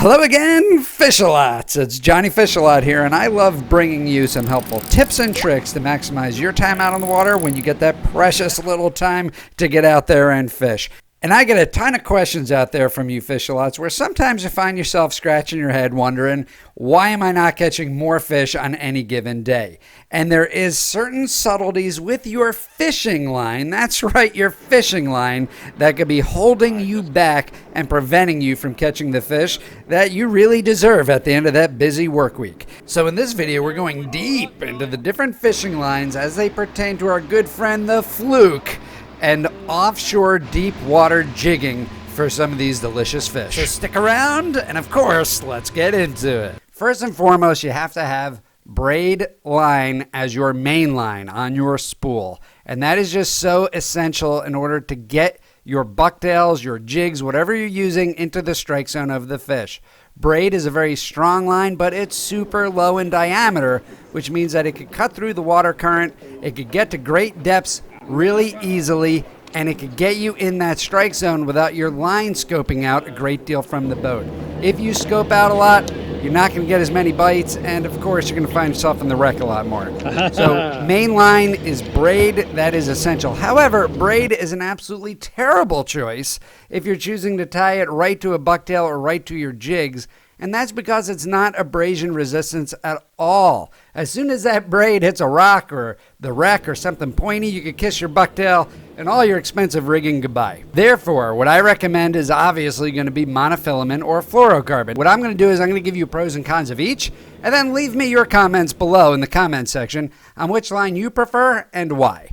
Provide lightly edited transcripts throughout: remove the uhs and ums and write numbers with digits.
Hello again, Fish-A-Lots. It's Johnny Fish-A-Lot here, and I love bringing you some helpful tips and tricks to maximize your time out on the water when you get that precious little time to get out there and fish. And I get a ton of questions out there from you Fish-A-Lots where sometimes you find yourself scratching your head wondering, why am I not catching more fish on any given day? And there is certain subtleties with your fishing line, that's right, your fishing line, that could be holding you back and preventing you from catching the fish that you really deserve at the end of that busy work week. So in this video, we're going deep into the different fishing lines as they pertain to our good friend, the fluke, and offshore deep water jigging for some of these delicious fish. So stick around, and of course, let's get into it. First and foremost, you have to have braid line as your main line on your spool. And that is just so essential in order to get your bucktails, your jigs, whatever you're using into the strike zone of the fish. Braid is a very strong line, but it's super low in diameter, which means that it could cut through the water current, it could get to great depths really easily, and it could get you in that strike zone without your line scoping out a great deal from the boat. If you scope out a lot, you're not going to get as many bites, and of course you're going to find yourself in the wreck a lot more. So main line is braid. That is essential. However, braid is an absolutely terrible choice if you're choosing to tie it right to a bucktail or right to your jigs, and that's because it's not abrasion resistance at all. As soon as that braid hits a rock or the wreck or something pointy, you could kiss your bucktail and all your expensive rigging goodbye. Therefore, what I recommend is obviously going to be monofilament or fluorocarbon. What I'm going to do is I'm going to give you pros and cons of each, and then leave me your comments below in the comment section on which line you prefer and why.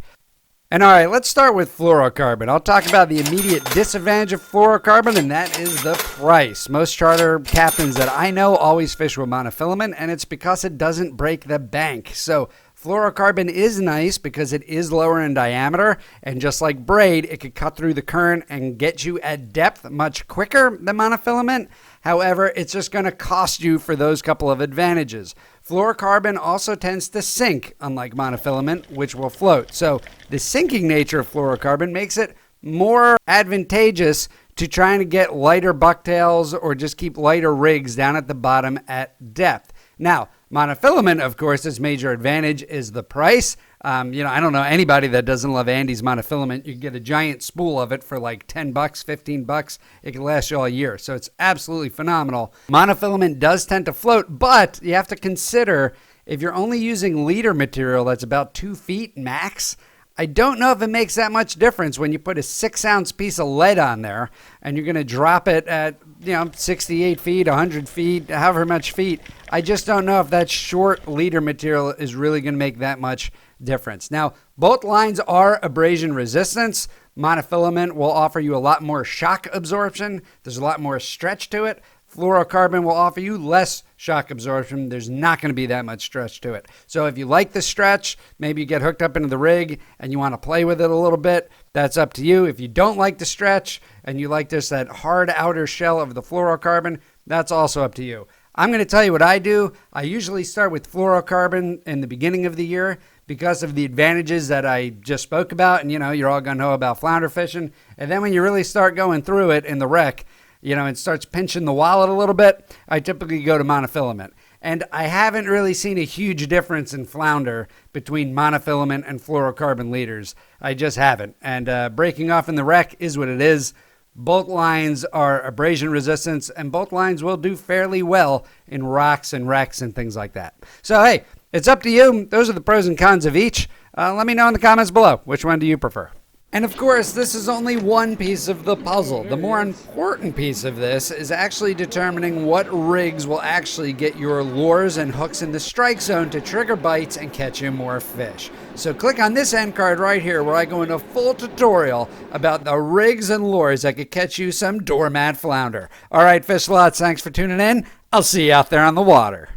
And all right, let's start with fluorocarbon. I'll talk about the immediate disadvantage of fluorocarbon, and that is the price. Most charter captains that I know always fish with monofilament, and it's because it doesn't break the bank. So fluorocarbon is nice because it is lower in diameter, and just like braid, it could cut through the current and get you at depth much quicker than monofilament. However, it's just going to cost you for those couple of advantages. Fluorocarbon also tends to sink, unlike monofilament, which will float. So the sinking nature of fluorocarbon makes it more advantageous to trying to get lighter bucktails or just keep lighter rigs down at the bottom at depth. Now, monofilament, of course, its major advantage is the price. I don't know anybody that doesn't love Andy's monofilament. You can get a giant spool of it for like $10, $15. It can last you all year. So it's absolutely phenomenal. Monofilament does tend to float, but you have to consider if you're only using leader material that's about 2 feet max, I don't know if it makes that much difference when you put a 6-ounce piece of lead on there and you're going to drop it at 68 feet, 100 feet, however much feet. I just don't know if that short leader material is really going to make that much difference. Now, both lines are abrasion resistance. Monofilament will offer you a lot more shock absorption. There's a lot more stretch to it. Fluorocarbon will offer you less shock absorption. There's not going to be that much stretch to it. So if you like the stretch, maybe you get hooked up into the rig and you want to play with it a little bit, that's up to you. If you don't like the stretch and you like just that hard outer shell of the fluorocarbon, that's also up to you. I'm going to tell you what I do. I usually start with fluorocarbon in the beginning of the year because of the advantages that I just spoke about. And, you're all going to know about flounder fishing. And then when you really start going through it in the wreck, it starts pinching the wallet a little bit, I typically go to monofilament. And I haven't really seen a huge difference in flounder between monofilament and fluorocarbon leaders. I just haven't. And breaking off in the wreck is what it is. Both lines are abrasion resistance, and both lines will do fairly well in rocks and wrecks and things like that. So, hey, it's up to you. Those are the pros and cons of each. Let me know in the comments below. Which one do you prefer? And of course, this is only one piece of the puzzle. The more important piece of this is actually determining what rigs will actually get your lures and hooks in the strike zone to trigger bites and catch you more fish. So click on this end card right here where I go into a full tutorial about the rigs and lures that could catch you some doormat flounder. All right, Fish-A-Lots, thanks for tuning in. I'll see you out there on the water.